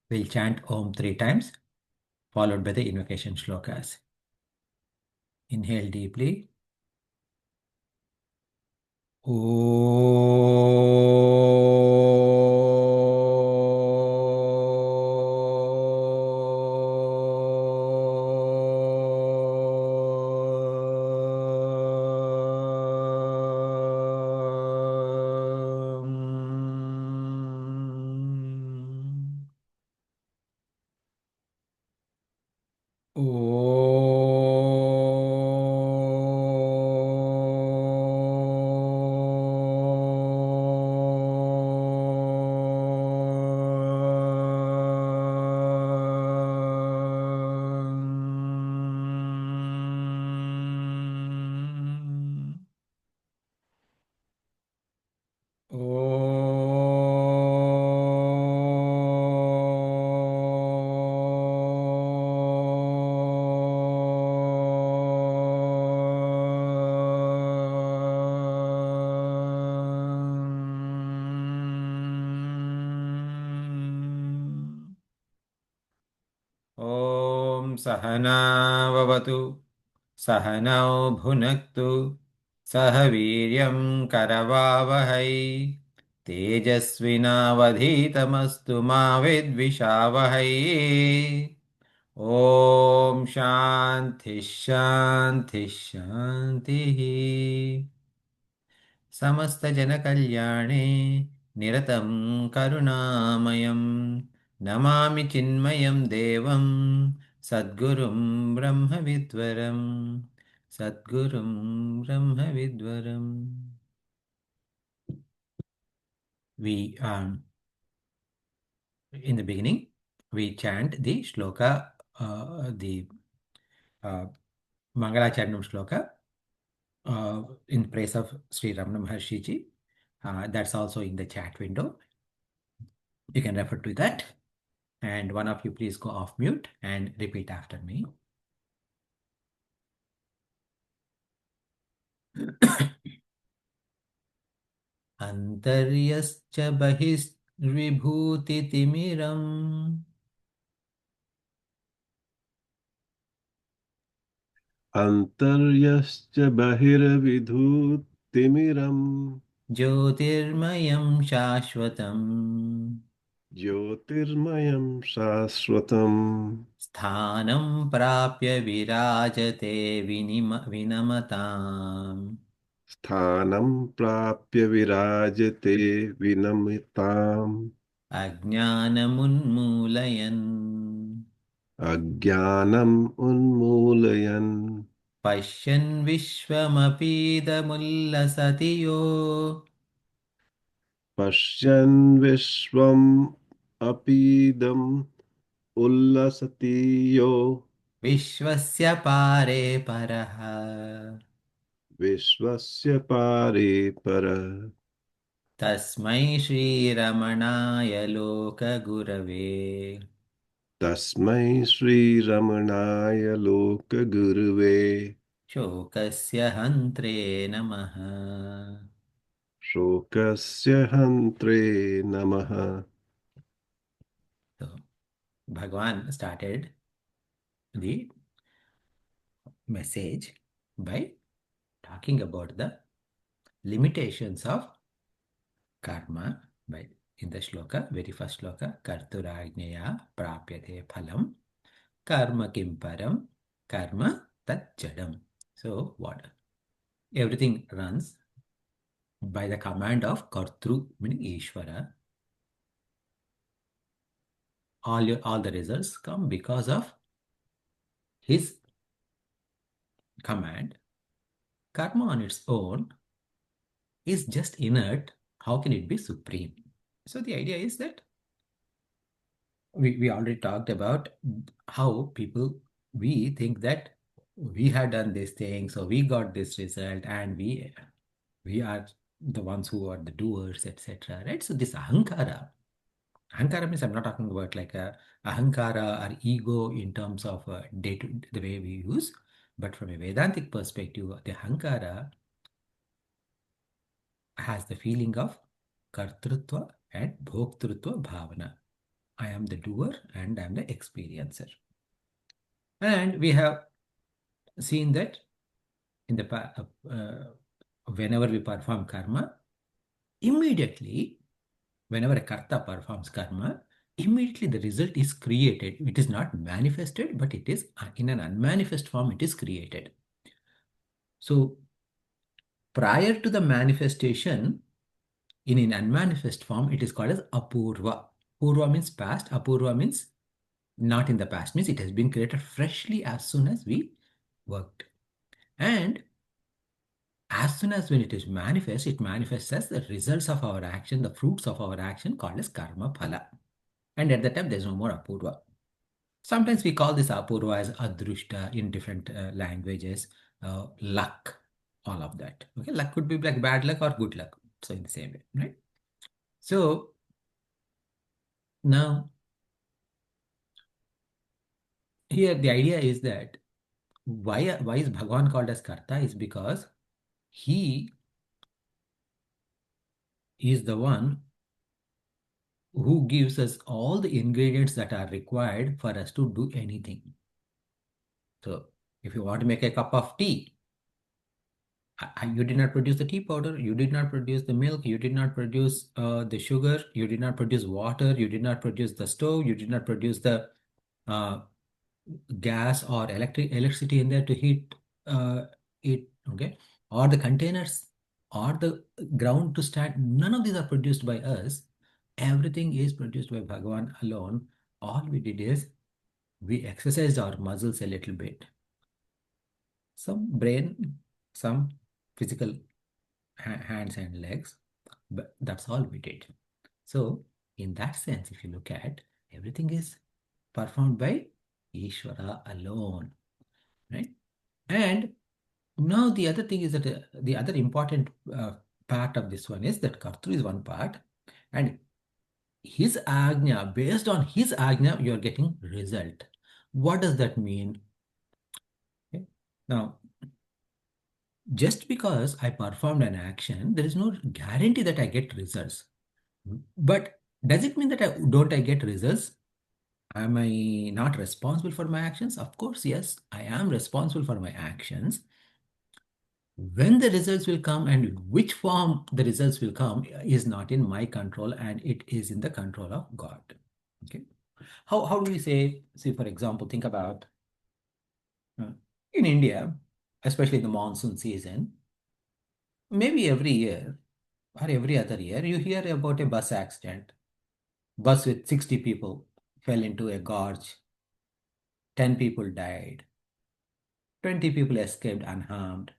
We'll chant Om 3 times, followed by the invocation shlokas. Inhale deeply. ॐ सहना भवतु सहनौ भुनक्तु सह वीर्यं करवावहै तेजस्विनावधीतमस्तु मा विद्विषावहै ॐ शान्ति शान्ति शान्तिः समस्तजनकल्याणे निरतं करुणामयं नमामि चिन्मयं देवं सद्गुरुं ब्रह्मविद्वरं सद्गुरुं ब्रह्मविद्वरम्. We in the beginning we chant the shloka, the Mangalacharnam shloka in praise of Sri Ramana Maharshi Ji. That's also in the chat window. You can refer to that. And one of you please go off mute and repeat after me. Antaryascha bahis-vibhutitimiram Antaryascha bahirvidhutimiram jyotirmayam shashvatam jyotirmayam shaswatam sthanam prapya virajate vinamatam sthanam prapya virajate vinamitam ajnanamunmulayan ajnanam unmulayan pashyan vishwamapidamullasati yo pashyan vishwam apidam ullasatiyo विश्वस्य पारे परः vishwasya pare para. तस्मै श्रीरमणाय लोकगुरवे तस्मै श्रीरमणाय लोकगुरुवे शोकस्य हन्त्रे नमः. शोकस्य हन्त्रे नमः. So, Bhagavan started the message by talking about the limitations of karma by in the shloka, very first shloka, karturajnaya prapyate phalam karma kim param karma tat jadam. So what? Everything runs by the command of Kartru, meaning Ishvara. All the results come because of his command. Karma on its own is just inert. How can it be supreme? So the idea is that we already talked about how we think that we had done this thing, so we got this result, and we are the ones who are the doers, etc. Right? So this ahankara means I'm not talking about like a ahankara or ego in terms of the way we use, but from a Vedantic perspective, the ahankara has the feeling of kartrutva and bhoktrutva bhavana. I am the doer and I am the experiencer. And we have seen that in the whenever we perform karma, immediately, whenever a karta performs karma, immediately the result is created. It is not manifested, but it is in an unmanifest form, it is created. So prior to the manifestation, in an unmanifest form, it is called as apurva. Purva means past, apurva means not in the past, means it has been created freshly as soon as we worked. And as soon as when it manifests as the results of our action, the fruits of our action called as karma phala. And at that time, there's no more apurva. Sometimes we call this apurva as adrushta in different languages, luck, all of that. Okay, luck could be like bad luck or good luck. So in the same way, right? So now here the idea is that why is Bhagavan called as karta is because he is the one who gives us all the ingredients that are required for us to do anything. So if you want to make a cup of tea, you did not produce the tea powder, you did not produce the milk, you did not produce the sugar, you did not produce water, you did not produce the stove, you did not produce the uh, gas or electricity in there to heat it, okay? Or the containers or the ground to stand. None of these are produced by us. Everything is produced by Bhagavan alone. All we did is we exercised our muscles a little bit. Some brain, some physical hands and legs, but that's all we did. So, in that sense, if you look at everything is performed by Ishvara alone, right? And now the other thing is that the other important part of this one is that Kartru is one part, and his agnya, based on his agnya, you are getting result. What does that mean? Okay. Now, just because I performed an action, there is no guarantee that I get results. But does it mean that I get results? Am I not responsible for my actions? Of course, yes, I am responsible for my actions. When the results will come and which form the results will come is not in my control, and it is in the control of God. Okay. How do we say, for example, think about uh, in India, especially in the monsoon season, maybe every year or every other year, you hear about a bus accident. Bus with 60 people fell into a gorge, 10 people died, 20 people escaped unharmed,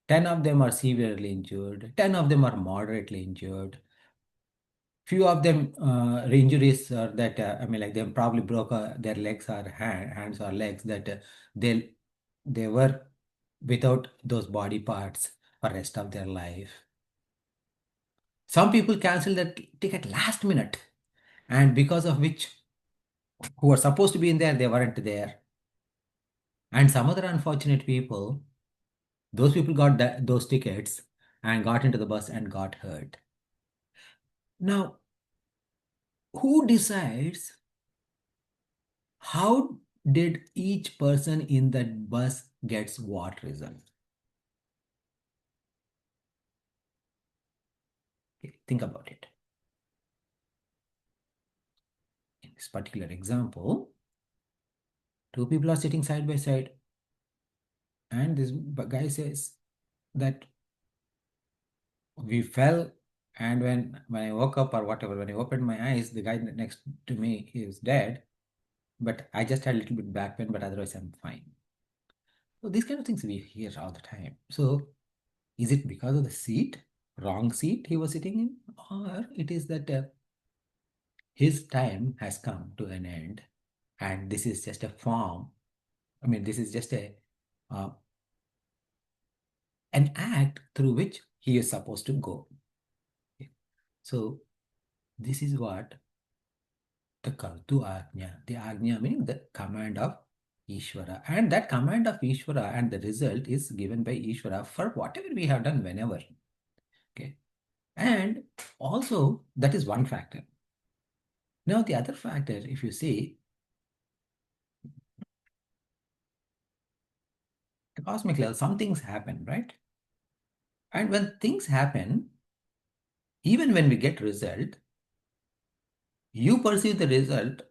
10 of them are severely injured, 10 of them are moderately injured. Few of them injuries are that, I mean, like they probably broke their legs or hands or legs that they, they were without those body parts for rest of their life. Some people cancel their ticket last minute, and because of which who were supposed to be in there, they weren't there. And some other unfortunate people, those people got those tickets and got into the bus and got hurt. Now, who decides how did each person in that bus gets what result? Okay, think about it. In this particular example, two people are sitting side by side, and this guy says that we fell, and when I woke up or whatever, when I opened my eyes, the guy next to me is dead, but I just had a little bit back pain, but otherwise I'm fine. So these kind of things we hear all the time. So is it because of the seat, wrong seat he was sitting in, or it is that his time has come to an end, and this is just a form. I mean, this is just a uh, an act through which he is supposed to go. Okay. So this is what the Kartu Ajna, the Ajna meaning the command of Ishvara. And that command of Ishvara and the result is given by Ishvara for whatever we have done whenever. Okay. And also that is one factor. Now, the other factor, if you see, at cosmic level, some things happen, right? And when things happen, even when we get result, you perceive the result.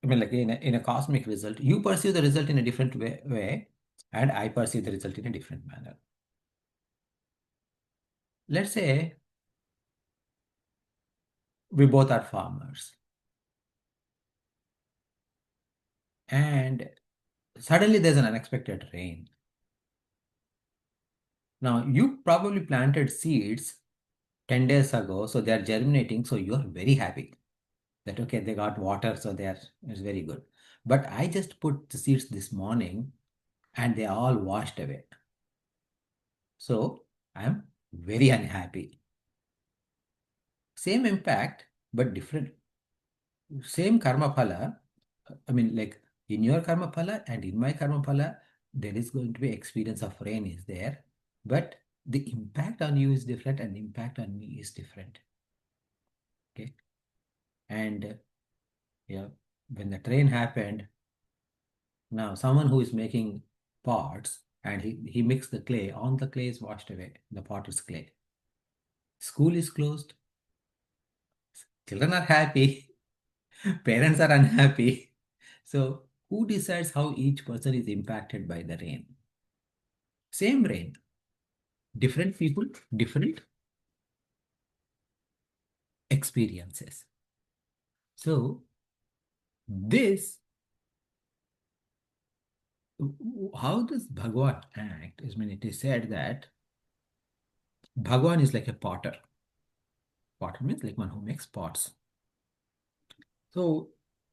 I mean, like in a cosmic result, you perceive the result in a different way, and I perceive the result in a different manner. Let's say we both are farmers, and suddenly there's an unexpected rain. Now, you probably planted seeds 10 days ago, so they are germinating, so you are very happy that, okay, they got water, so it's very good. But I just put the seeds this morning and they all washed away. So I am very unhappy. Same impact, but different. Same karma phala. I mean, like in your karma phala and in my karma phala, there is going to be experience of rain is there, but the impact on you is different and the impact on me is different. Okay. And yeah, when the train happened, now someone who is making pots and he mixed the clay, on the clay is washed away. The pot is clay. School is closed. Children are happy. Parents are unhappy. So who decides how each person is impacted by the rain? Same rain, different people, different experiences. So this, how does Bhagwan act? Is when it is said that Bhagwan is like a potter. Potter means like one who makes pots. So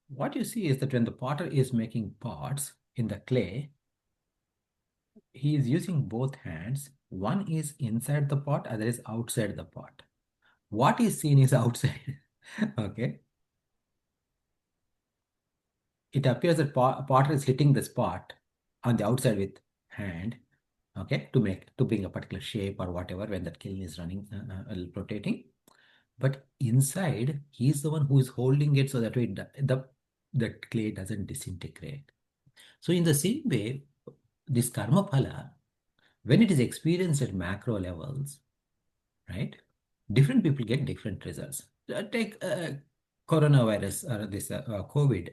what you see is that when the potter is making pots in the clay, he is using both hands. One is inside the pot, other is outside the pot. What is seen is outside. Okay. It appears that potter is hitting the spot on the outside with hand, okay, to bring a particular shape or whatever when that kiln is running, rotating. But inside, he's the one who is holding it so that way the clay doesn't disintegrate. So in the same way, this karma phala, when it is experienced at macro levels, right? Different people get different results. Take coronavirus or this COVID,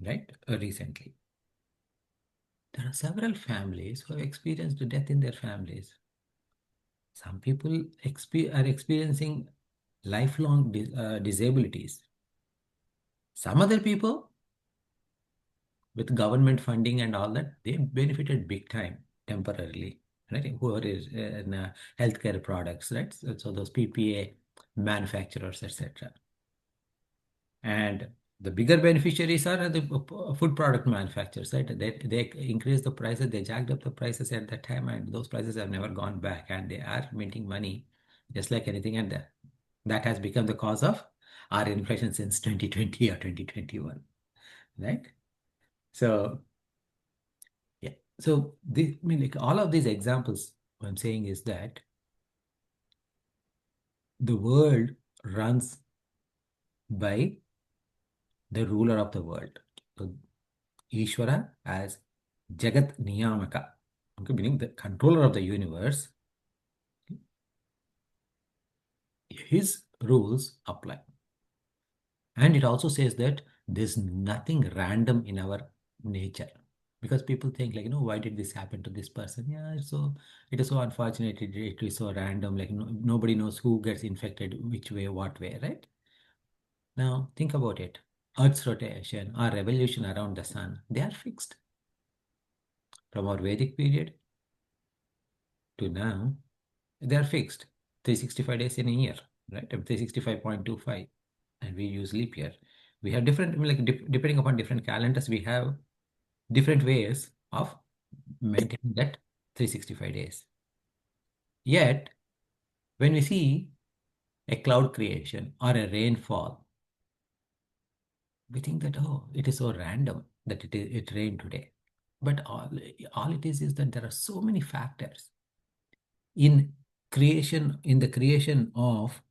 right? Recently, there are several families who have experienced death in their families. Some people are experiencing lifelong disabilities. Some other people with government funding and all that, they benefited big time temporarily, right? Whoever is in healthcare products, right? So those PPA manufacturers, etc. And the bigger beneficiaries are the food product manufacturers, right? They increased the prices, they jacked up the prices at that time, and those prices have never gone back, and they are minting money just like anything. And that has become the cause of our inflation since 2020 or 2021, right? So, yeah. So, I mean, like all of these examples, what I'm saying is that the world runs by the ruler of the world. So, Ishvara as Jagat Niyamaka, okay, meaning the controller of the universe, his rules apply. And it also says that there's nothing random in our nature. Because people think like, why did this happen to this person? Yeah, it is so unfortunate. It is so random. Like nobody knows who gets infected, which way, what way, right? Now think about it. Earth's rotation or revolution around the sun, they are fixed. From our Vedic period to now, they are fixed. 365 days in a year, right? 365.25. And we use leap year. We have different, I mean, like depending upon different calendars, we have different ways of maintaining that 365 days. Yet, when we see a cloud creation or a rainfall, we think that, oh, it is so random that it rained today. But all it is that there are so many factors in the creation of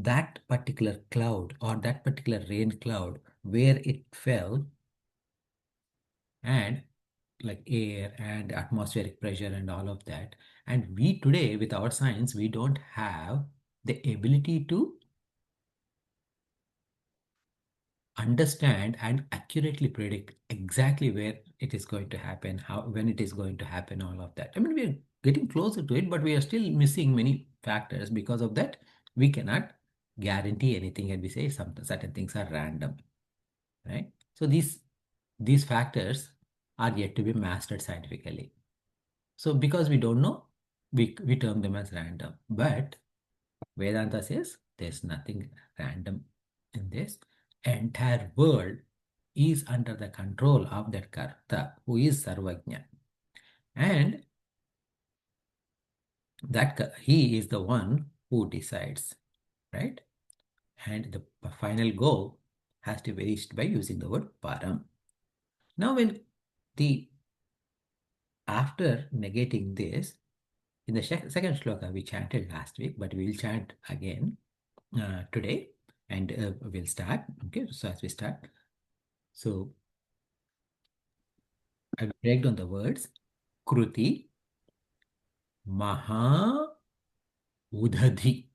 that particular cloud or that particular rain cloud, where it fell, and like air and atmospheric pressure and all of that. And we today, with our science, we don't have the ability to understand and accurately predict exactly where it is going to happen, how, when it is going to happen, all of that. I mean, we are getting closer to it, but we are still missing many factors. Because of that, we cannot guarantee anything, and we say some certain things are random, right? So these factors are yet to be mastered scientifically. So because we don't know, we term them as random. But Vedanta says there's nothing random in this. Entire world is under the control of that Karta, who is Sarvajna. And he is the one who decides, right? And the final goal has to be reached by using the word Param. Now, when the after negating this, in the second shloka we chanted last week, but we will chant again today, and we'll start. Okay, so as we start, so I will break down the words. Kruti, Maha, Udhadhi.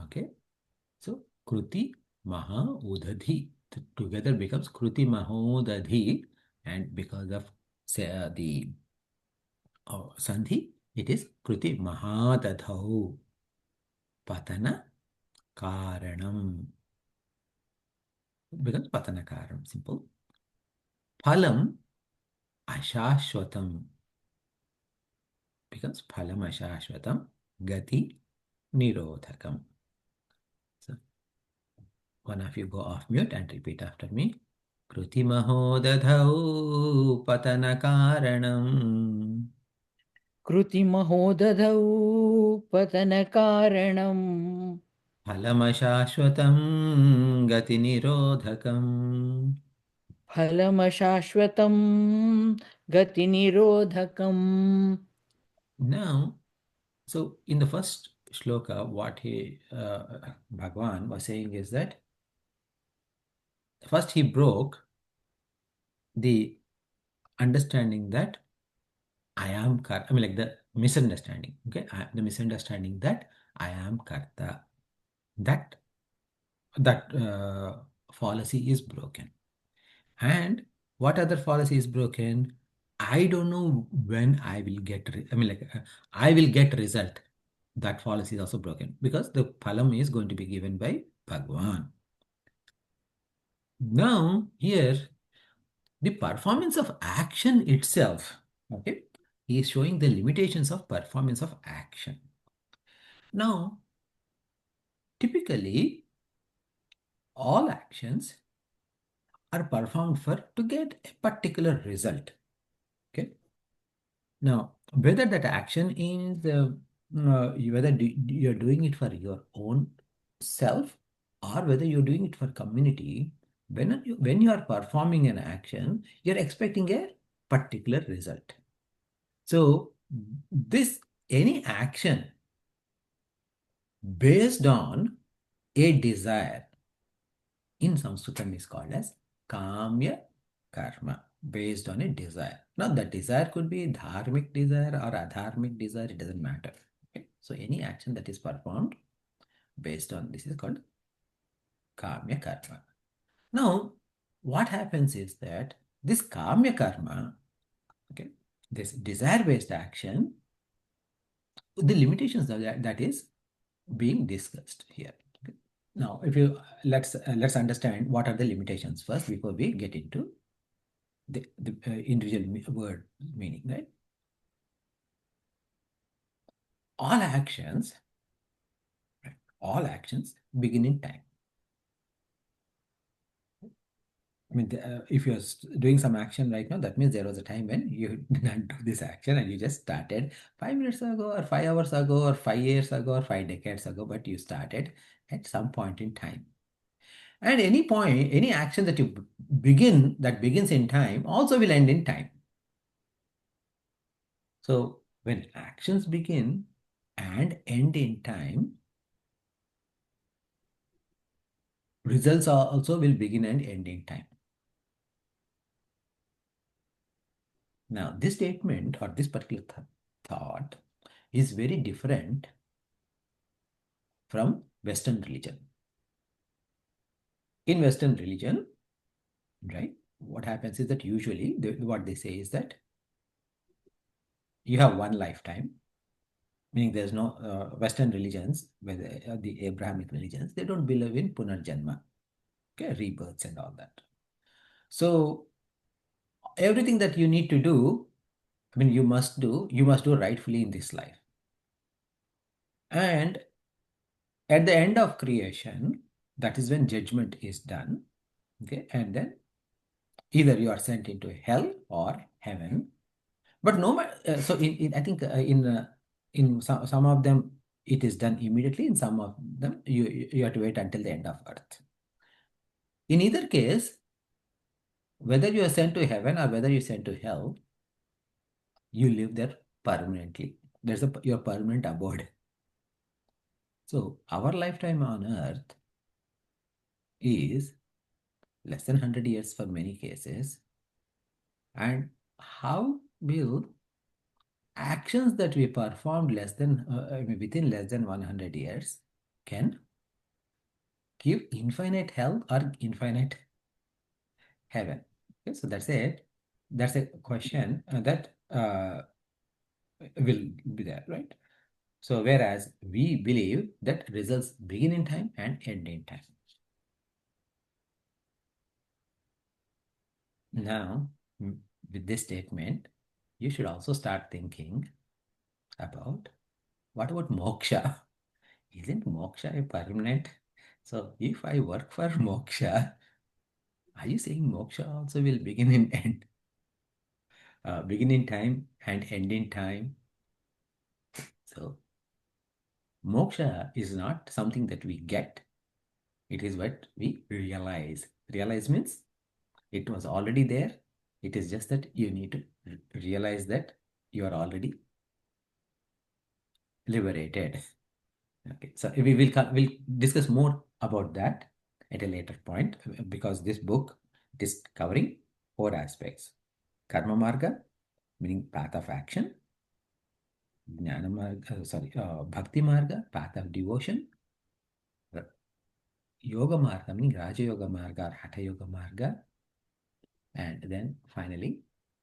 Okay, so Kruti, Maha, Udhadhi together becomes Kruti, Mahodadhi, and because of the Sandhi, it is Kruti, Mahadadhau, Patana, Karanam. Becomes Patana Karanam, simple. Phalam, Ashashwatam becomes Phalam Ashashwatam, Gati Nirodhakam. So one of you go off mute and repeat after me. Kruti Mahodadhau Patana Karanam. कृतिमहोदधौ पतनकारणम् Phalamashashwatam Gati Nirodhakam. फलमशाश्वतं गतिनिरोधकम्. Now, so in the first shloka, what Bhagwan was saying is that first he broke the understanding that I am Karta. I mean, like the misunderstanding. Okay, the misunderstanding that I am Karta. That that fallacy is broken. And what other fallacy is broken? I don't know when I will get. I mean, like I will get result. That fallacy is also broken because the phalam is going to be given by Bhagwan. Now here the performance of action itself. Okay, he is showing the limitations of performance of action. Now, typically, all actions are performed for to get a particular result. Okay. Now, whether that action is whether you're doing it for your own self or whether you're doing it for community, when you are performing an action, you're expecting a particular result. So, this any action based on a desire in Sanskritam is called as Kamya Karma, based on a desire. Now, the desire could be dharmic desire or adharmic desire, it doesn't matter. Okay? So, any action that is performed based on this is called Kamya Karma. Now, what happens is that this Kamya Karma, okay, this desire based action, the limitations of that is being discussed here. Okay? Now, if you let's understand what are the limitations first before we get into the individual word meaning, right? All actions, right, all actions begin in time. I mean, if you're doing some action right now, that means there was a time when you did not do this action and you just started 5 minutes ago or 5 hours ago or 5 years ago or 5 decades ago, but you started at some point in time. And any point, any action that you begin that begins in time also will end in time. So when actions begin and end in time, results are also will begin and end in time. Now, this statement or this particular thought is very different from Western religion. In Western religion, right, what happens is that usually what they say is that you have one lifetime, meaning there's no Western religions, whether the Abrahamic religions, they don't believe in punarjanma, okay, rebirths and all that. So everything that you need to do, I mean, you must do rightfully in this life. And at the end of creation, that is when judgment is done. Okay, and then either you are sent into hell or heaven. But no matter, so I think in some of them it is done immediately. In some of them you have to wait until the end of earth. In either case, whether you are sent to heaven or whether you are sent to hell, you live there permanently. There's your permanent abode. So our lifetime on earth is less than 100 years for many cases. And how will actions that we performed less than within less than 100 years can give infinite hell or infinite heaven? Okay, so that's it. That's a question that will be there, right? So whereas we believe that results begin in time and end in time. Now, with this statement, you should also start thinking about what about moksha? Isn't moksha a permanent? So if I work for moksha, are you saying moksha also will begin in end? Begin in time and end in time. So moksha is not something that we get. It is what we realize. Realize means it was already there. It is just that you need to realize that you are already liberated. Okay, so we'll discuss more about that at a later point because this book is covering four aspects: karma marga, meaning path of action; jnana marga, bhakti marga, path of devotion; yoga marga, meaning raja yoga marga or hatha yoga marga; and then finally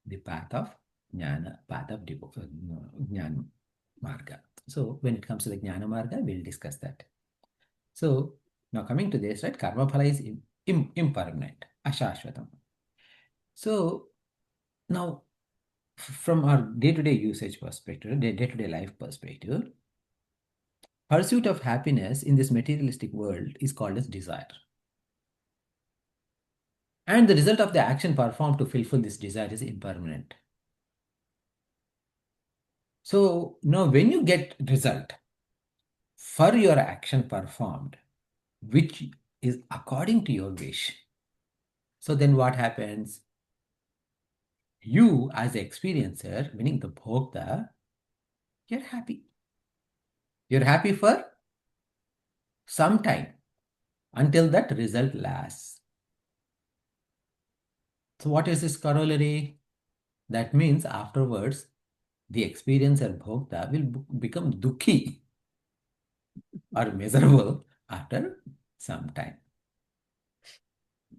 the path of jnana, path of jnana marga. So when it comes to the jnana marga, we'll discuss that. So now coming to this, right, karma phala is impermanent, ashashvatam. So now from our day-to-day usage perspective, day-to-day life perspective, pursuit of happiness in this materialistic world is called as desire. And the result of the action performed to fulfill this desire is impermanent. So now when you get result for your action performed, which is according to your wish, so then what happens? You as the experiencer, meaning the bhokta, you're happy. You're happy for some time until that result lasts. So what is this corollary? That means afterwards, the experiencer bhokta will become dukhi or miserable after some time.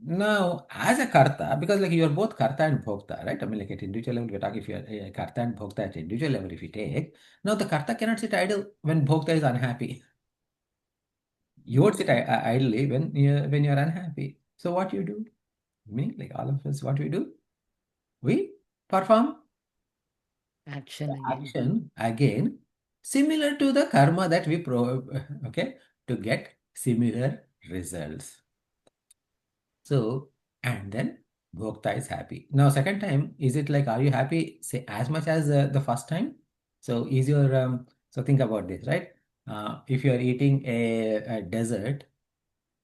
Now, as a karta, because like you're both karta and bhokta, right? I mean, like at individual level, we're talking if you're a karta and bhokta at individual level, if you take, now the karta cannot sit idle when bhokta is unhappy. You would sit idly when you're unhappy. So what you do? Me, like all of us, what we do? We perform Action the again. action again, similar to the karma that we okay, to get similar results. So, and then Bhokta is happy. Now, second time, is it like, are you happy, say, as much as the first time? So, is your, so think about this, right? If you're eating a dessert,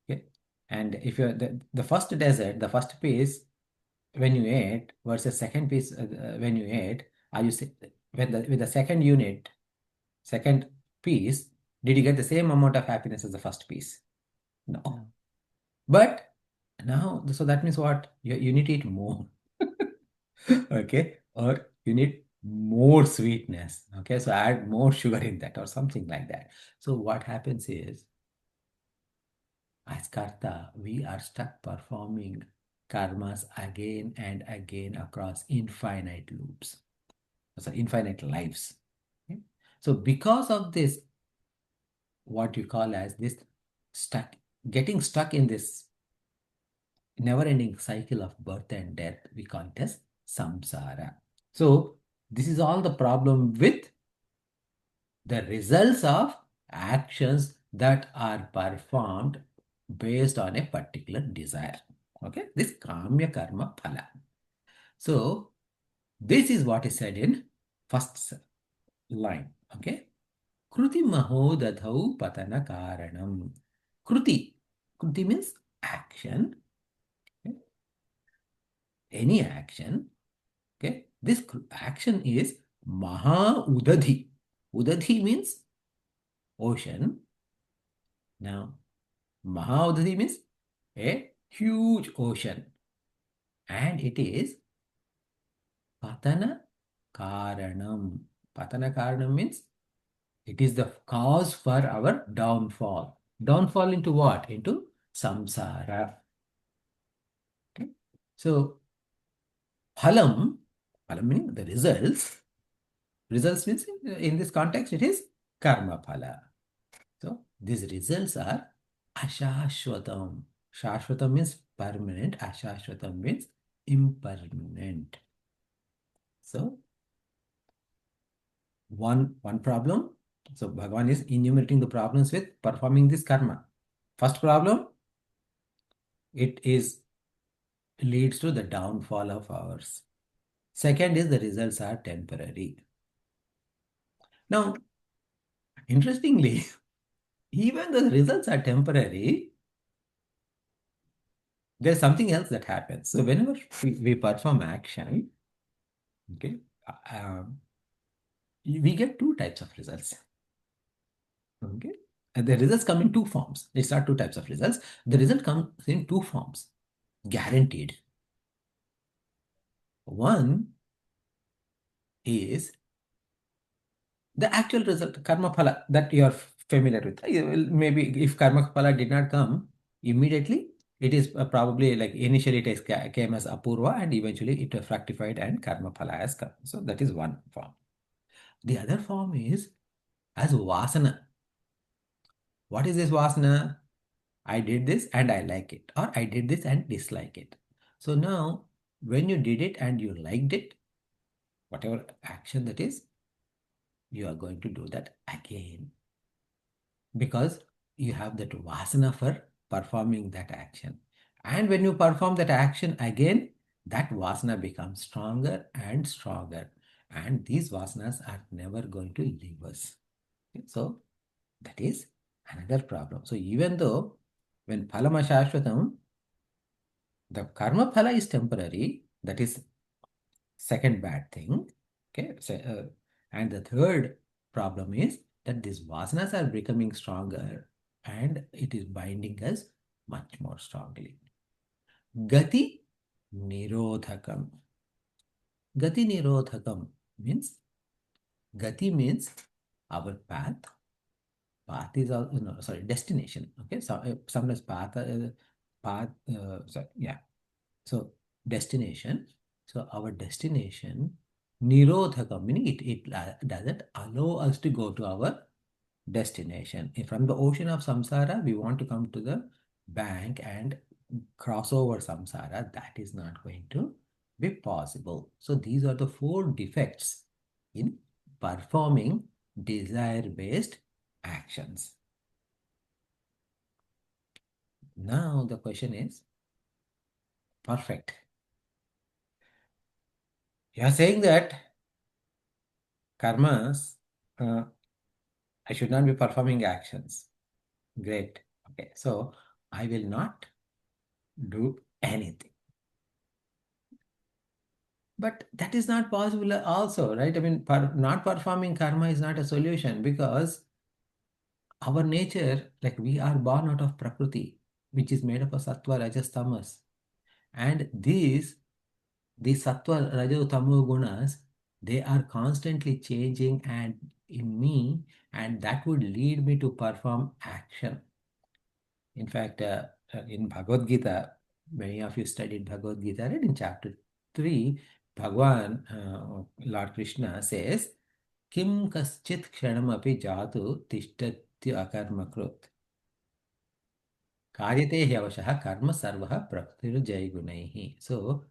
okay, and if you're the first dessert, the first piece when you ate versus second piece when you ate, are you when with the second unit, second piece, did you get the same amount of happiness as the first piece? No. No. But now, so that means what? You need to eat more. Okay, or you need more sweetness. Okay, so add more sugar in that or something like that. So what happens is, as karta, we are stuck performing karmas again and again across infinite loops, so infinite lives. Okay? So because of this, what you call as this stuck, getting stuck in this never-ending cycle of birth and death, we call it as samsara. So this is all the problem with the results of actions that are performed based on a particular desire. Okay, this kamya karma phala. So this is what is said in first line. Okay, kruti mahodadhau patana karanam. Kruti, kruti means action. Okay? Any action. Okay, this action is maha udadhi. Udadhi means ocean. Now Mahaudhi means a huge ocean, and it is Patana Karanam. Patana Karanam means it is the cause for our downfall. Downfall into what? Into samsara. Okay. So, phalam, phalam meaning the results. Results means in this context it is karma phala. So, these results are ashashvatam. Shashvatam means permanent. Ashashvatam means impermanent. So, one problem. So, Bhagavan is enumerating the problems with performing this karma. First problem, it is leads to the downfall of ours. Second is the results are temporary. Now, interestingly, even though the results are temporary, there's something else that happens. So, whenever we perform action, okay, um, we get two types of results. Okay. And the results come in two forms. It's not two types of results. The result comes in two forms, guaranteed. One is the actual result, karma phala, that you are familiar with. Maybe if karma phala did not come immediately, it is probably like initially it came as apurva and eventually it was fructified and karma phala has come. So that is one form. The other form is as vasana. What is this vasana? I did this and I like it, or I did this and dislike it. So now, when you did it and you liked it, whatever action that is, you are going to do that again because you have that vasana for performing that action. And when you perform that action again, that vasana becomes stronger and stronger. And these vasanas are never going to leave us. Okay, so that is another problem. So even though when phalama shashvatam, the karma phala is temporary. That is second bad thing. Okay. So, and the third problem is that these vasanas are becoming stronger and it is binding us much more strongly. Gati nirodhakam. Gati nirodhakam means gati means our path. Path is also no, sorry, destination. Okay. So sometimes sorry, yeah. So destination. So our destination, nirodhaka, meaning it doesn't allow us to go to our destination. If from the ocean of samsara, we want to come to the bank and cross over samsara, that is not going to be possible. So these are the four defects in performing desire-based actions. Now the question is, perfect. You are saying that karmas, I should not be performing actions. Great. Okay. So I will not do anything. But that is not possible also, right? I mean, not performing karma is not a solution because our nature, like we are born out of Prakriti. which is made up of sattva, rajas, tamas. And the sattva, rajas, tamu gunas, they are constantly changing and in me, and that would lead me to perform action. In fact, in Bhagavad Gita, many of you studied Bhagavad Gita, right? In chapter 3, Bhagwan, Lord Krishna says, Kim kaschit kshanamapi jatu tishtati akarmakrut. Karyate hyavashaha karma sarvaha praktiru jaigunaihi. So,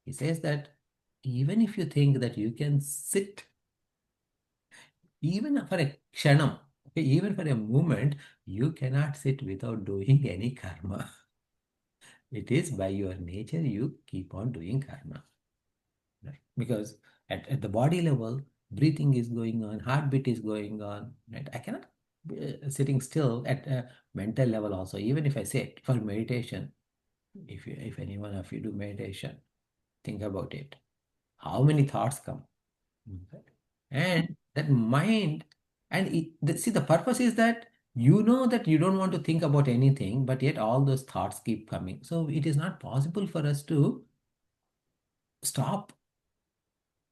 he says that even if you think that you can sit, even for a kshanam, okay, even for a moment, you cannot sit without doing any karma. It is by your nature you keep on doing karma. Right? Because at the body level, breathing is going on, heartbeat is going on. Right? I cannot be sitting still at a mental level also. Even if I sit for meditation, if any one of you do meditation, think about it. How many thoughts come? Right? And that mind, and see, the purpose is that you know that you don't want to think about anything, but yet all those thoughts keep coming. So it is not possible for us to stop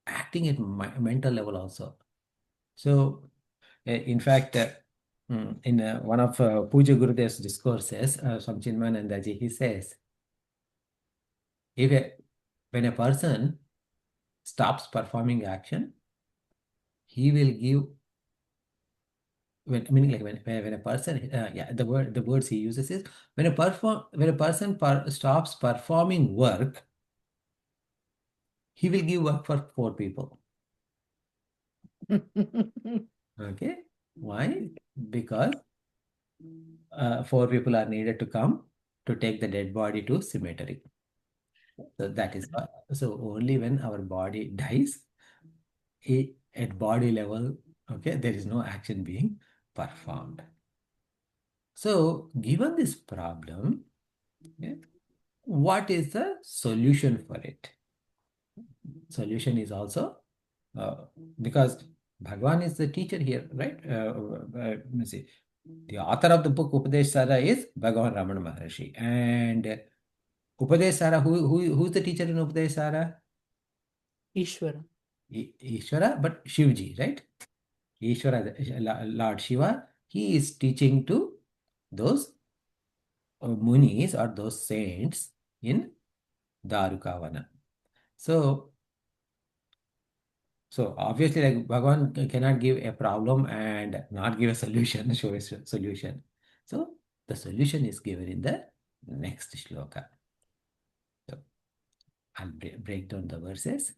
acting at mental level also. So, in fact, in one of Puja Gurudev's discourses, from Chinmayanandaji, he says, if a, when a person stops performing action, he will give, meaning like when a person, yeah, the words he uses is, when a person stops performing work, he will give work for 4 people. Okay, why? Because 4 people are needed to come to take the dead body to cemetery. So that is why. So only when our body dies, at body level, okay, there is no action being performed. So given this problem, okay, what is the solution for it? Solution is also because Bhagwan is the teacher here, right? Let me see. The author of the book Upadesha Sara is Bhagavan Ramana Maharshi. And Upadesha Sara, who's the teacher in Upadesha Sara? Ishvara. Ishvara, but Shivji, right? Ishvara, Lord Shiva, he is teaching to those munis or those saints in Darukavana. So, so obviously, like Bhagavan cannot give a problem and not give a solution, show a solution. So the solution is given in the next shloka. So I'll break down the verses.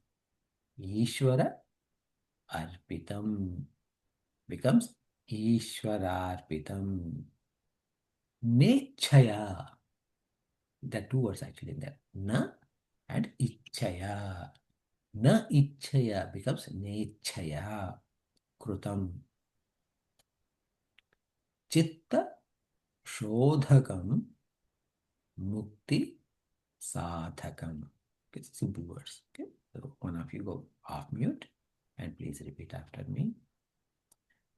Ishvara arpitam becomes Ishwararpitam. Nechaya. There are 2 words actually in there. Na and Ichaya. Na Ichaya becomes Nechaya. Krutam. Chitta Shodhakam Mukti Sadhakam. Okay, simple words. Okay. So one of you go off mute and please repeat after me.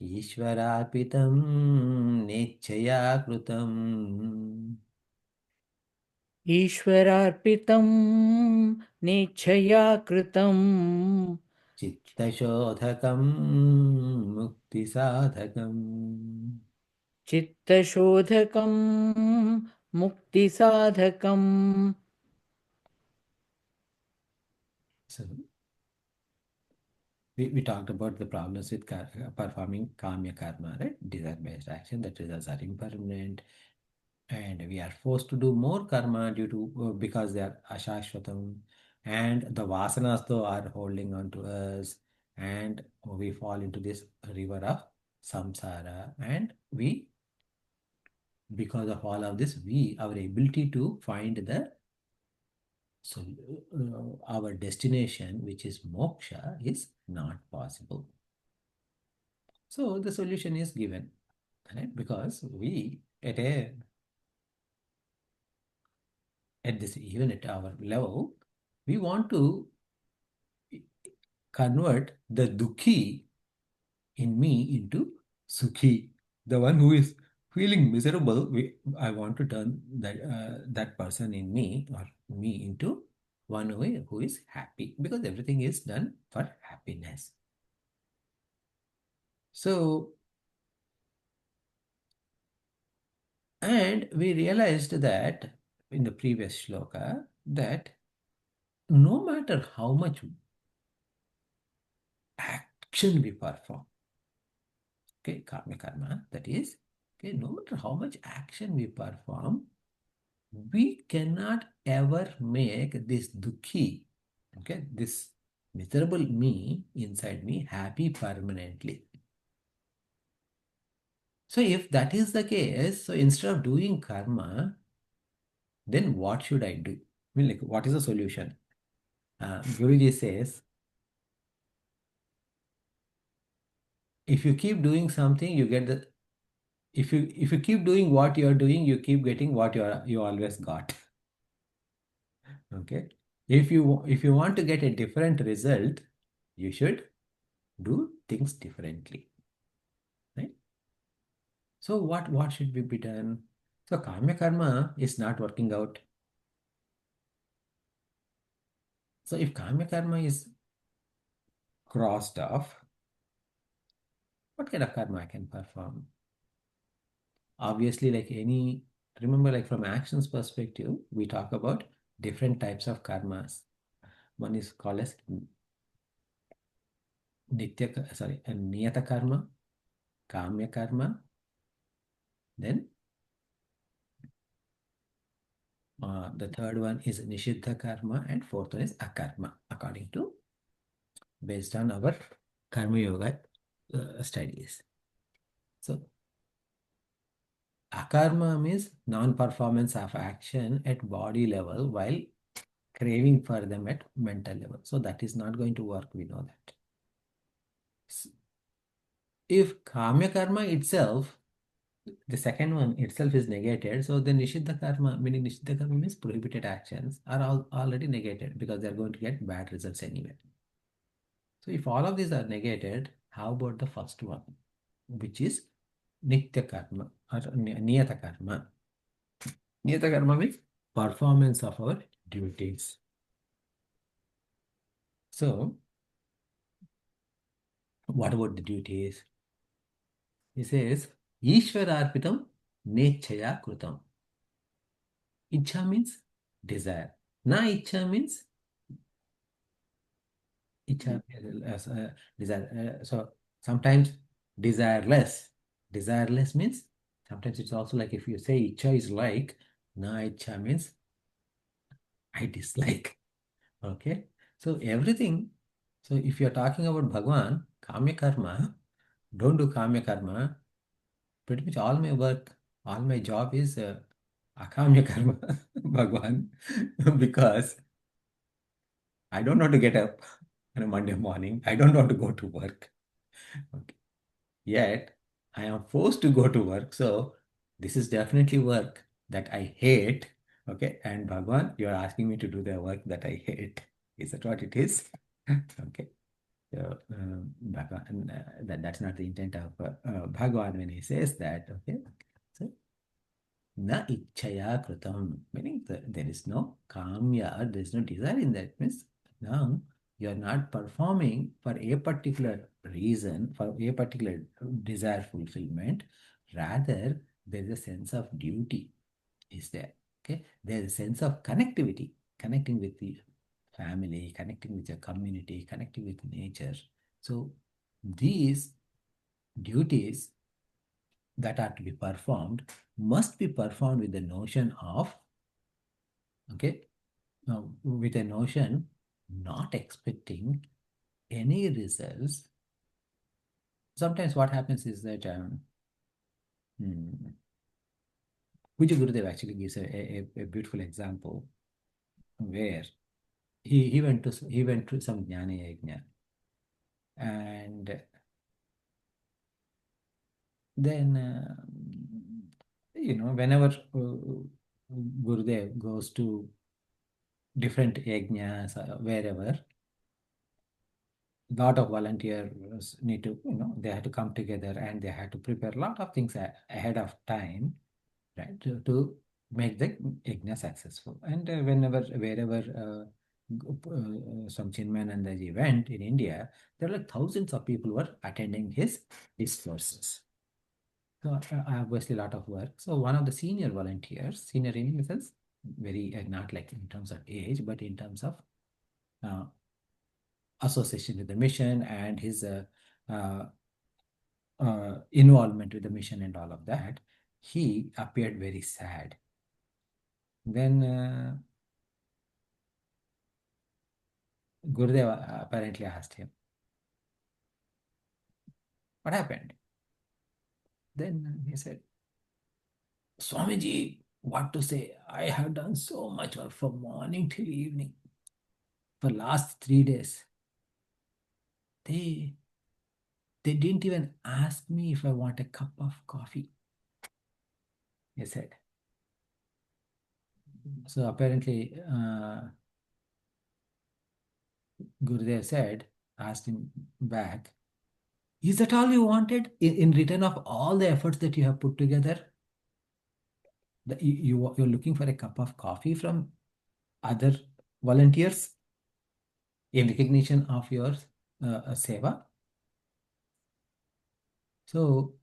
Ishvarapitam Nechaya Krutam. ईश्वरार्पितं नेच्छया कृतं चित्तशोधकं मुक्तिसाधकम्. चित्तशोधकं मुक्तिसाधकम्. So we talked about the problems with performing kamya karma, right? Desire-based action, that results are impermanent, and we are forced to do more karma due to because they are ashashvatam, and the vasanas though are holding on to us, and we fall into this river of samsara, and we, because of all of this, our ability to find the, so our destination, which is moksha, is not possible. So the solution is given, right? Because we at this, even at our level, we want to convert the dukhi in me into sukhi, the one who is feeling miserable, I want to turn that person in me or me into one way who is happy because everything is done for happiness. So, and we realized that in the previous shloka that no matter how much action we perform, okay, karma, that is, okay, no matter how much action we perform, we cannot ever make this dukhi, okay, this miserable me inside me happy permanently. So if that is the case, so instead of doing karma, then what should I do? I mean, like, what is the solution? Guruji says, if you keep doing something, you get the. If you keep doing what you are doing, you keep getting what you always got. Okay. If you want to get a different result, you should do things differently. Right? So what should be done? So karma is not working out. So if karma is crossed off, what kind of karma I can perform? Obviously, like any, remember, like from actions perspective, we talk about different types of karmas. One is called as niyata karma, kamya karma, then the third one is Nishiddha karma, and fourth one is Akarma, according to based on our Karma Yoga studies. So, Akarma means non-performance of action at body level while craving for them at mental level. So, that is not going to work, we know that. If Kamya karma itself, the second one itself is negated, so then Nishiddha karma, meaning Nishiddha karma means prohibited actions, are already negated because they are going to get bad results anyway. So if all of these are negated, how about the first one, which is Nitya karma or Niyata karma? Niyata karma means performance of our duties. So what about the duties? He says, Ishwararpitam Nechaya Krutam. Ichha means desire. Na ichha means ichha as desire. So sometimes desireless. Desireless means sometimes it's also like if you say ichha is like, na ichha means I dislike. Okay. So everything. So if you're talking about Bhagwan, Kamya Karma, don't do Kamya Karma. Pretty much all my work, all my job is Akamya Karma, Bhagwan, because I don't want to get up on a Monday morning. I don't want to go to work. Okay. Yet I am forced to go to work. So this is definitely work that I hate. Okay. And Bhagwan, you are asking me to do the work that I hate. Is that what it is? Okay. So, Bhagwan, that's not the intent of Bhagwan when he says that. Okay. So, na ichaya kritam, meaning there is no kamya, there is no desire in that. Means now you are not performing for a particular reason, for a particular desire fulfillment. Rather, there is a sense of duty is there. Okay, there is a sense of connectivity, connecting with the family, connecting with your community, connecting with nature. So these duties that are to be performed must be performed with the notion of, okay, with a notion not expecting any results. Sometimes what happens is that hmm, Puja Gurudev actually gives a beautiful example where he went to some jnana yajna, and then whenever Gurudev goes to different yajnas wherever, lot of volunteers need to, they had to come together and they had to prepare a lot of things ahead of time, right, to make the yajna successful. And wherever some Chinmayananda's event in India, there were like thousands of people were attending his discourses. So obviously a lot of work. So one of the senior volunteers, senior in the sense, very not like in terms of age, but in terms of uh, association with the mission and his uh, involvement with the mission and all of that, he appeared very sad. Then Gurudeva apparently asked him, "What happened?" Then he said, "Swamiji, what to say? I have done so much work from morning till evening for last 3 days. They they didn't even ask me if I want a cup of coffee," he said. So apparently, Gurudev said, asked him back, "Is that all you wanted in return of all the efforts that you have put together? You're looking for a cup of coffee from other volunteers in recognition of your seva?" So,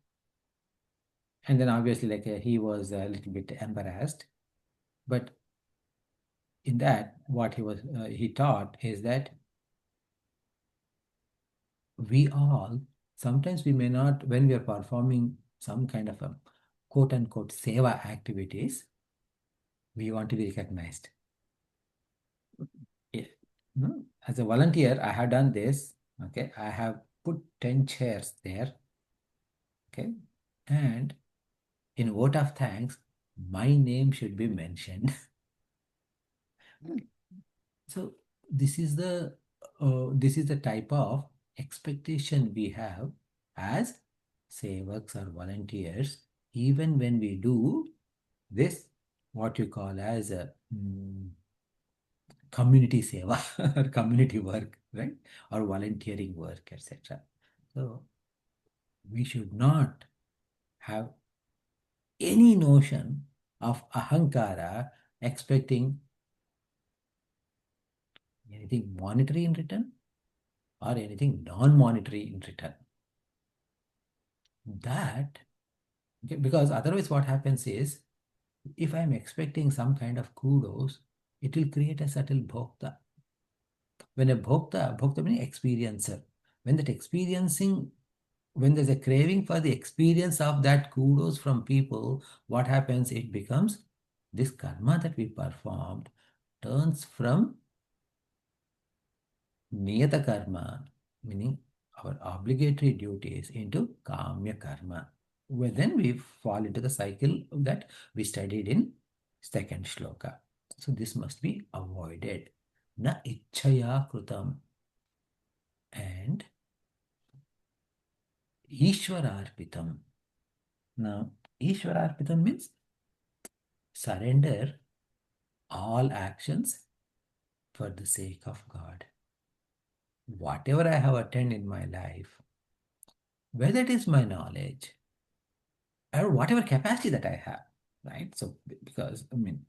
and then obviously, like he was a little bit embarrassed. But in that, what he taught is that we all, sometimes we may not, when we are performing some kind of a quote unquote seva activities, we want to be recognized. Yeah. No? As a volunteer, I have done this. Okay. I have put 10 chairs there. Okay. And in vote of thanks, my name should be mentioned. So this is the type of expectation we have as sevaks or volunteers, even when we do this, what you call as a community seva or community work, right? Or volunteering work, etc. So we should not have any notion of ahankara expecting anything monetary in return or anything non-monetary in return. That, okay, because otherwise what happens is, if I'm expecting some kind of kudos, it will create a subtle bhokta. When a bhokta means experiencer, when that experiencing, when there's a craving for the experience of that kudos from people, what happens? It becomes this karma that we performed turns from niyata karma, meaning our obligatory duties, into kamya karma. Well, then we fall into the cycle that we studied in second shloka. So this must be avoided. Na ichchaya krutam and ishwararpitam. Now, ishwararpitam means surrender all actions for the sake of God. Whatever I have attained in my life, whether it is my knowledge or whatever capacity that I have, right? So, because I mean,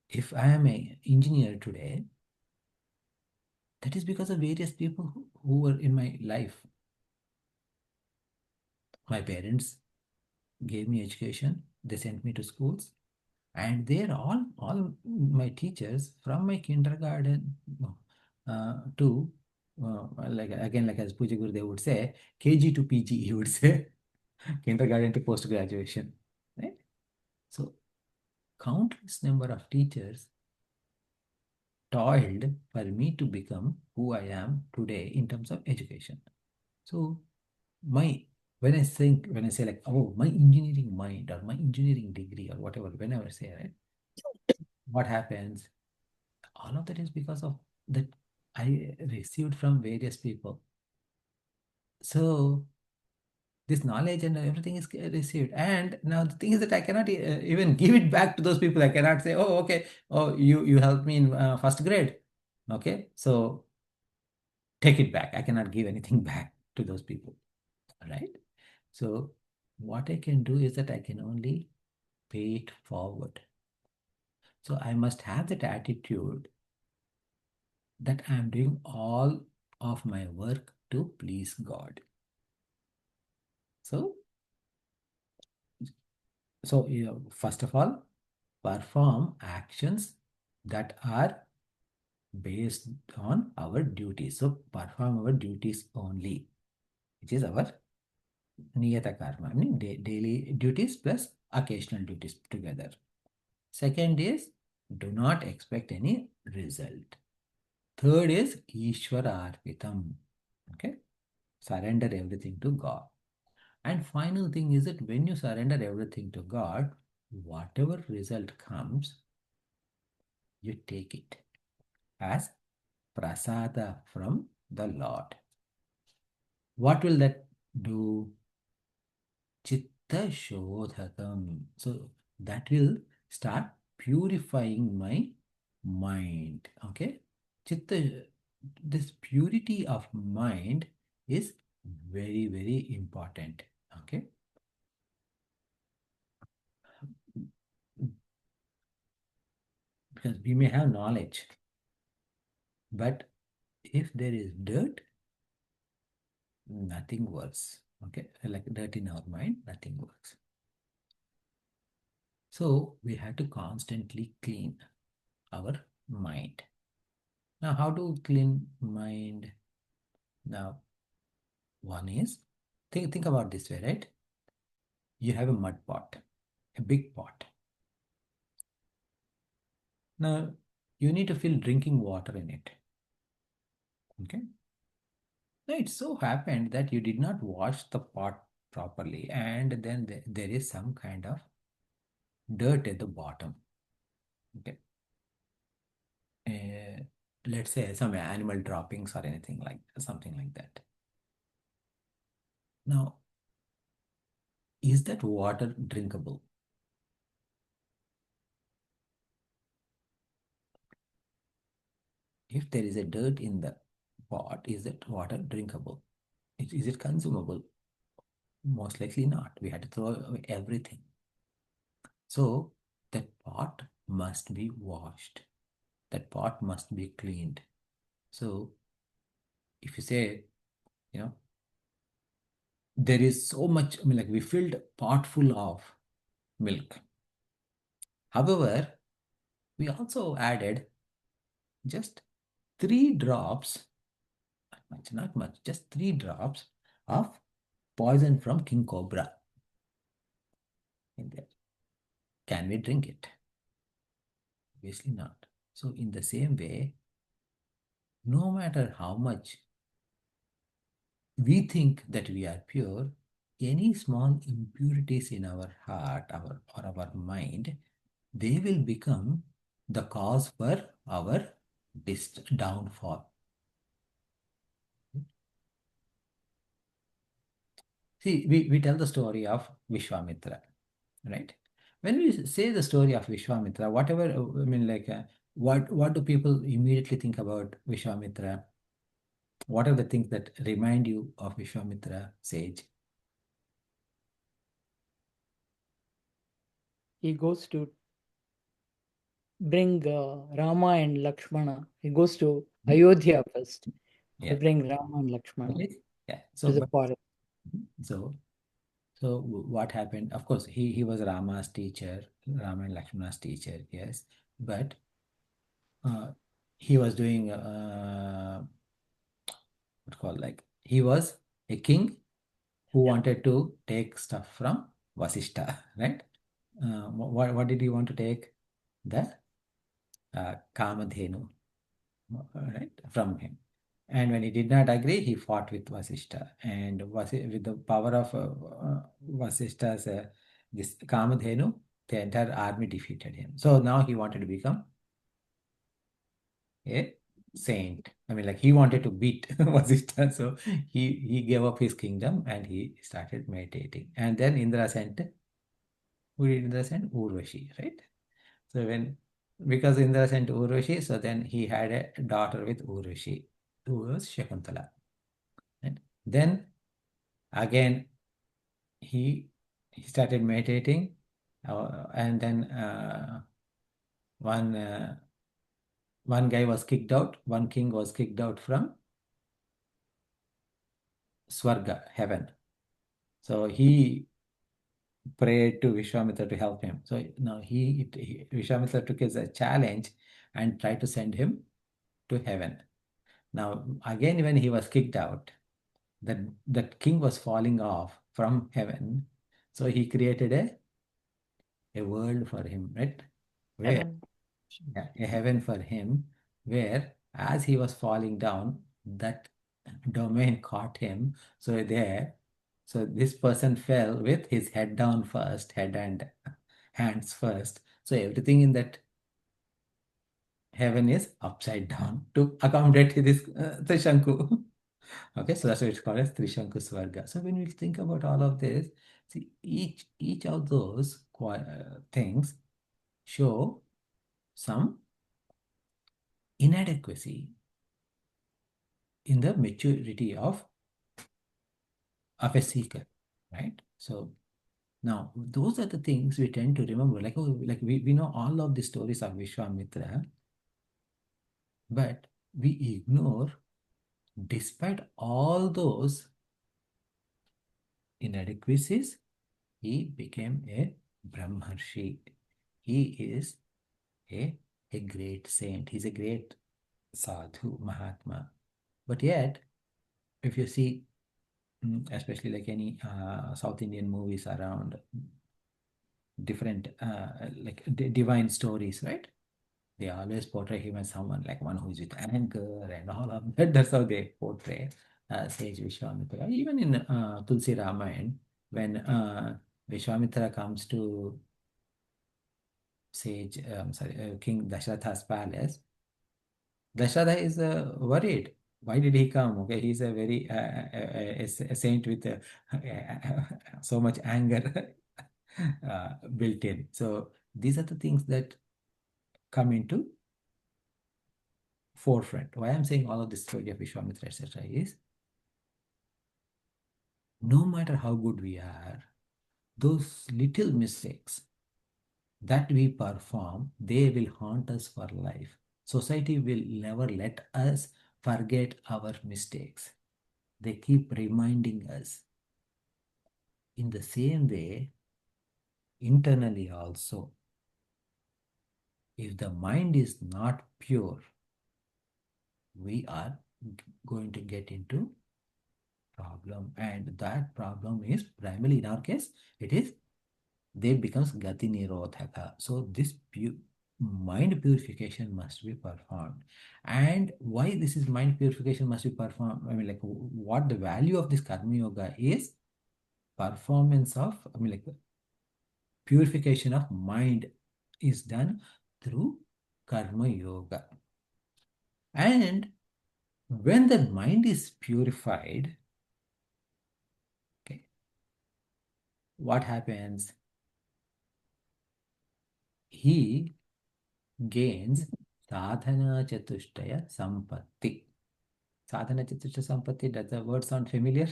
if I am an engineer today, that is because of various people who were in my life. My parents gave me education, they sent me to schools, and they're all my teachers from my kindergarten to like again, like as Puja Guru, they would say KG to PG, he would say kindergarten to post graduation, right? So countless number of teachers toiled for me to become who I am today in terms of education. So my when I say like, oh, my engineering mind or my engineering degree or whatever, whenever I say, right, what happens? All of that is because of that I received from various people. So this knowledge and everything is received. And now the thing is that I cannot even give it back to those people. I cannot say, oh, okay, oh, you helped me in first grade. Okay, so take it back. I cannot give anything back to those people, right? So what I can do is that I can only pay it forward. So I must have that attitude that I am doing all of my work to please God. So, first of all, perform actions that are based on our duties. So perform our duties only, which is our niyata karma. I mean daily duties plus occasional duties together. Second is do not expect any result. Third is Ishvara Arpitam. Okay. Surrender everything to God. And final thing is that when you surrender everything to God, whatever result comes, you take it as prasada from the Lord. What will that do? Chitta Shodhakam. So that will start purifying my mind. Okay. Chitta, this purity of mind is very, very important. Okay. Because we may have knowledge, but if there is dirt, nothing works. Okay. Like dirt in our mind, nothing works. So we have to constantly clean our mind. Now, how to clean mind? Now, one is think about this way, right? You have a mud pot, a big pot. Now, you need to fill drinking water in it. Okay. Now, it so happened that you did not wash the pot properly, and then there is some kind of dirt at the bottom. Okay. Uh, let's say some animal droppings or anything like something like that. Now, is that water drinkable? If there is a dirt in the pot, is that water drinkable? Is it consumable? Most likely not. We had to throw away everything. So that pot must be washed. That pot must be cleaned. So if you say, you know, there is so much, I mean, like we filled pot full of milk. However, we also added just 3 drops, not much, just 3 drops of poison from king cobra in there. Can we drink it? Obviously not. So in the same way, no matter how much we think that we are pure, any small impurities in our heart or our mind, they will become the cause for our downfall. See, we tell the story of Vishwamitra, right? When we say the story of Vishwamitra, whatever, I mean, like, what do people immediately think about Vishwamitra? What are the things that remind you of Vishwamitra sage? He goes to bring Rama and Lakshmana. He goes to Ayodhya first to Yeah. bring Rama and Lakshmana Okay. Yeah. to the forest. So, what happened? Of course, he was Rama's teacher, Rama and Lakshmana's teacher, yes. But uh, he was doing what's called like he was a king who wanted to take stuff from Vasishta, right? What did he want to take? The Kamadhenu, right, from him. And when he did not agree, he fought with Vasishta. And with the power of Vasishta's this Kamadhenu, the entire army defeated him. So now he wanted to become a saint. I mean, like he wanted to beat Vasishta. So he gave up his kingdom and he started meditating. And then Indra sent, who did Indra send? Urvashi, right? So because Indra sent Urvashi, so then he had a daughter with Urvashi. towards Shakuntala. Right? Then again he started meditating, and then one one guy was kicked out. One king was kicked out from Swarga, heaven. So he prayed to Vishwamitra to help him. So now Vishwamitra took as a challenge and tried to send him to heaven. Now again, when he was kicked out, that king was falling off from heaven. So he created a world for him, right? Where Heaven. a heaven for him, where as he was falling down, that domain caught him. So this person fell with his head down first, head and hands first. So everything in that heaven is upside down to accommodate this Trishanku. Okay, so that's why it's called as Trishanku Swarga. So when we think about all of this, see each of those things show some inadequacy in the maturity of a seeker, right? So now those are the things we tend to remember. Like, oh, like we know all of the stories of Vishwamitra, but we ignore, despite all those inadequacies, he became a Brahmarshi. He is a, a great saint. He's a great sadhu, Mahatma. But yet, if you see, especially like any South Indian movies around different like divine stories, right? They always portray him as someone like one who is with anger and all of that. That's how they portray Sage Vishwamitra. Even in Tulsi Ramayana, when Vishwamitra comes to King Dasharatha's palace, Dasharatha is worried. Why did he come? Okay, he's a very a saint with so much anger built in. So these are the things that come into forefront. Why I'm saying all of this story of Vishwamitra, etc., is no matter how good we are, those little mistakes that we perform, they will haunt us for life. Society will never let us forget our mistakes. They keep reminding us. In the same way, internally also, if the mind is not pure, we are going to get into problem, and that problem is primarily in our case, it is they becomes gati nirodhaka. So this mind purification must be performed. And why this is mind purification must be performed, I mean, like what the value of this karma yoga is, performance of, I mean, like purification of mind is done through karma yoga. And when the mind is purified, okay, what happens? He gains sadhana chatushtaya sampatti. Sadhana chatushtaya sampatti, does the word sound familiar?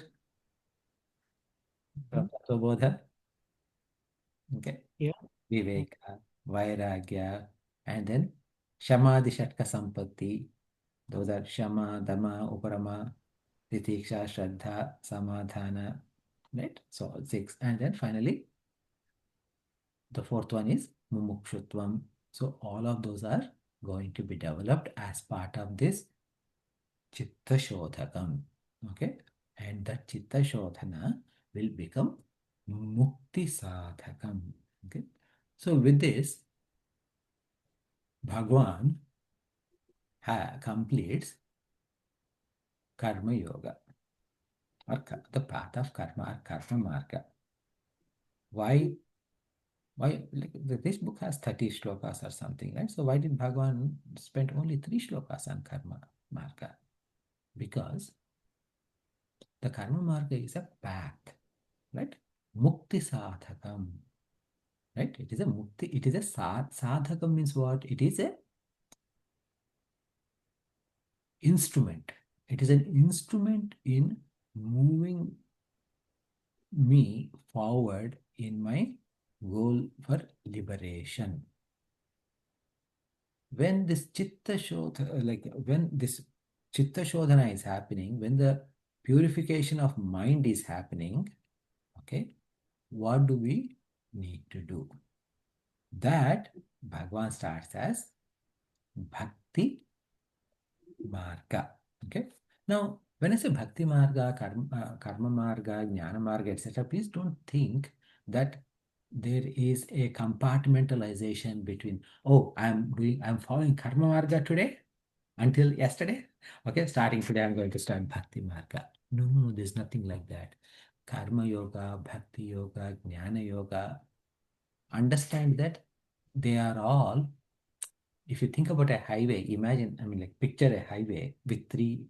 From Tattva-bodha? Okay. Yeah. Viveka, Vairagya, and then Shamadhi Shatka Sampatti. Those are Shama, Dama, Uparama, Titiksha, Shraddha, Samadhana, right? So six. And then finally, the fourth one is Mumukshutvam. So all of those are going to be developed as part of this Chitta Shodhakam. Okay? And that Chitta Shodhana will become Mukti Sadhakam. Okay? So with this, Bhagwan completes Karma Yoga, or the path of karma, or karma marga. Why? Like, this book has 30 shlokas or something, right? So why did Bhagwan spend only 3 shlokas on karma marga? Because the karma marga is a path, right? Mukti sadhakam, right? It is a mukti, it is a sadhakam means what? It is a instrument. It is an instrument in moving me forward in my goal for liberation. When this chitta shodhana, like when this chitta shodhana is happening, when the purification of mind is happening, okay, what do we need to do? That Bhagavan starts as bhakti marga. Okay. Now, when I say bhakti marga, karma marga, jnana marga, etc., please don't think that there is a compartmentalization between, oh, I'm following karma marga today until yesterday. Okay, starting today, I'm going to start bhakti marga. No, no, there's nothing like that. Karma yoga, bhakti yoga, jnana yoga, understand that they are all, if you think about a highway, imagine, I mean, like picture a highway with three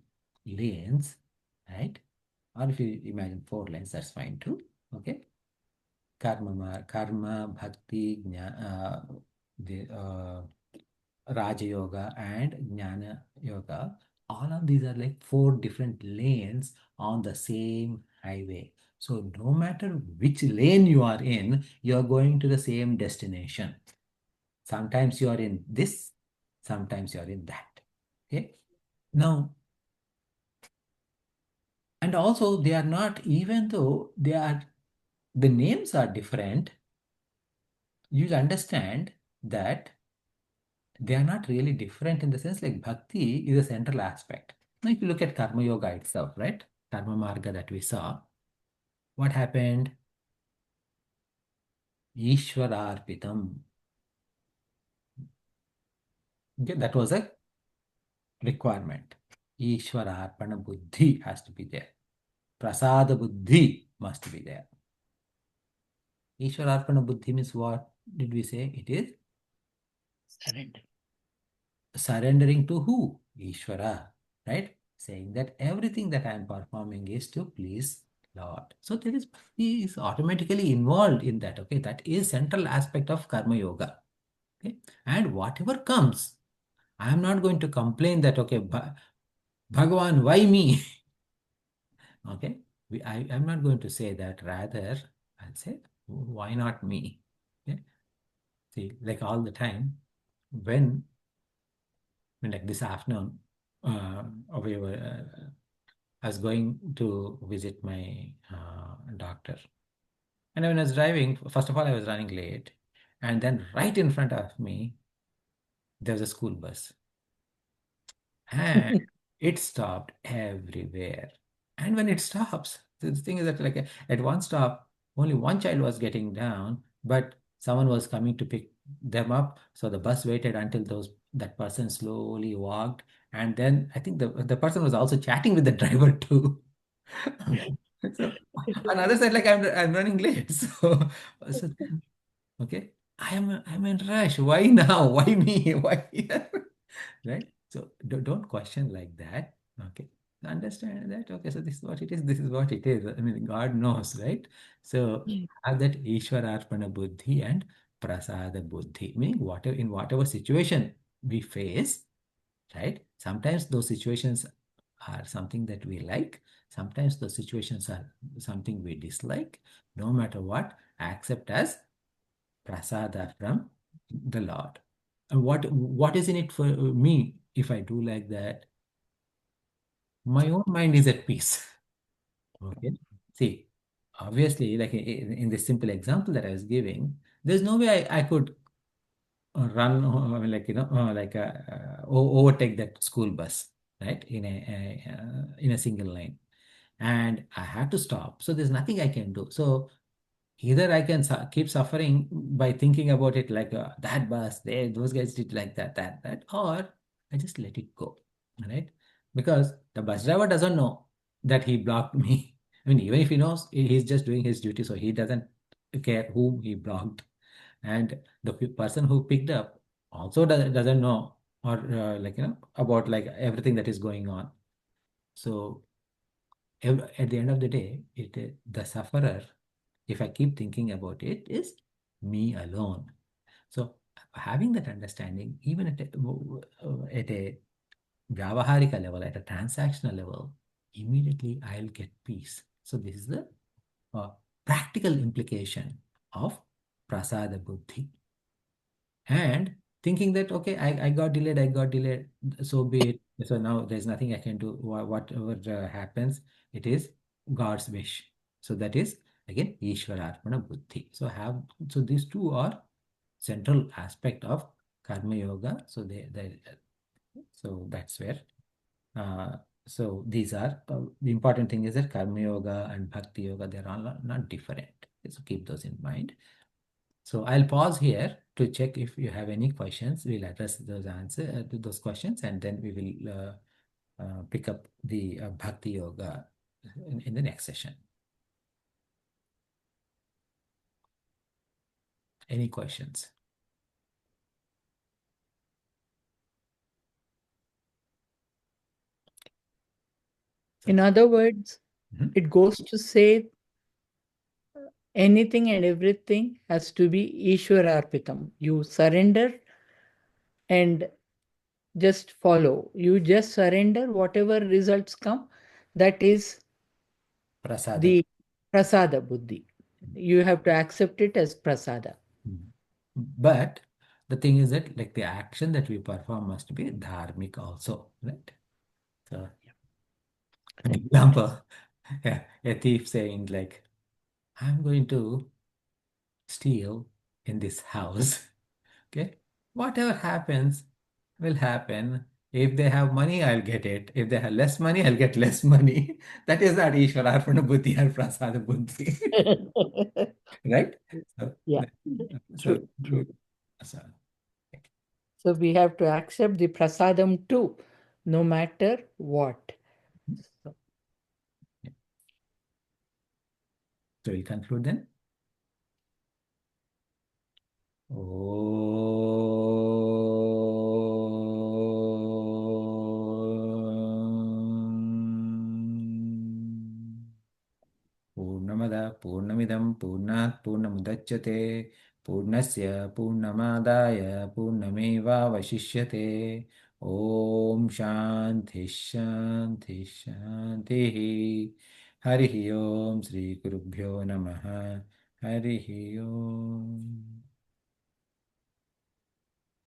lanes, right? Or if you imagine four lanes, that's fine too. Okay. Karma, bhakti, Raja Yoga and Jnana Yoga. All of these are like four different lanes on the same highway. So no matter which lane you are in, you are going to the same destination. Sometimes you are in this, sometimes you are in that. Okay. Now, and also they are not, even though they are, the names are different, you'll understand that they are not really different in the sense like bhakti is a central aspect. Now, if you look at karma yoga itself, right? Karma marga that we saw, what happened? Ishwararpitam. Okay, that was a requirement. Ishwararpana buddhi has to be there. Prasada buddhi must be there. Ishwararpana buddhi means what did we say? It is Surrender. surrendering to who? Ishvara, right? Saying that everything that I am performing is to please Lord. So there is bhakti is automatically involved in that. Okay, that is central aspect of karma yoga. Okay, and whatever comes, I am not going to complain that okay, Bhagavan, why me? Okay, I am not going to say that. Rather, I'll say, why not me? Okay, see, like all the time, when like this afternoon, we were, I was going to visit my doctor. And when I was driving, first of all, I was running late. And then right in front of me, there was a school bus. And it stopped everywhere. And when it stops, the thing is that like at one stop, only one child was getting down, but someone was coming to pick them up. So the bus waited until that person slowly walked. And then I think the person was also chatting with the driver too. So on the other side, like I'm running late. So okay, I'm in rush. Why now? Why me? Why here? Right? So don't question like that. Okay. Understand that. Okay, so this is what it is. This is what it is. I mean, God knows, right? So have that Ishwararpana buddhi and Prasada buddhi. Meaning whatever in whatever situation we face, right? Sometimes those situations are something that we like. Sometimes those situations are something we dislike. No matter what, accept as prasada from the Lord. And what is in it for me if I do like that? My own mind is at peace. Okay. See, obviously, like in this simple example that I was giving, there's no way I could run, I mean, like, like overtake that school bus, right? In a single lane. And I have to stop. So there's nothing I can do. So either I can keep suffering by thinking about it like that bus, those guys did like that, or I just let it go, right? Because the bus driver doesn't know that he blocked me. I mean, even if he knows, he's just doing his duty, so he doesn't care whom he blocked. And the person who picked up also doesn't know or about like everything that is going on. So at the end of the day, the sufferer, if I keep thinking about it, is me alone. So having that understanding, even at a Vyavaharika level, at a transactional level, immediately I'll get peace. So this is the uh, practical implication of prasada buddhi. And thinking that, okay, I got delayed, so be it. So now there's nothing I can do. Whatever happens, it is God's wish. So that is again Ishvara Arpana Buddhi. So these two are central aspect of Karma Yoga. So that's where uh, so these are the important thing is that Karma Yoga and Bhakti Yoga, they're all not different. So keep those in mind. So I'll pause here to check if you have any questions. We'll address those questions, and then we will pick up the Bhakti Yoga in the next session. Any questions? In other words, Mhm. it goes to say anything and everything has to be Ishwararpitam. You surrender and just follow. You just surrender, whatever results come, that is Prasada. the prasada buddhi. You have to accept it as prasada. Mhm. But the thing is that like the action that we perform must be dharmic also, right? So an example, yeah, a thief saying like, I'm going to steal in this house. Okay. Whatever happens will happen. If they have money, I'll get it. If they have less money, I'll get less money. That is not Ishwararpana Buddhi or Prasada Buddhi. Right? So, Yeah, so, true, true. so So we have to accept the prasadam too, no matter what. So, so we conclude then. Om. पूर्णमदः पूर्णमिदं पूर्णात् पूर्णमुदच्यते पूर्णस्य पूर्णमादाय पूर्णमेवावशिष्यते ॐ शान्ति शान्ति शान्तिः हरिः ॐ श्रीगुरुभ्यो नमः हरिः ॐ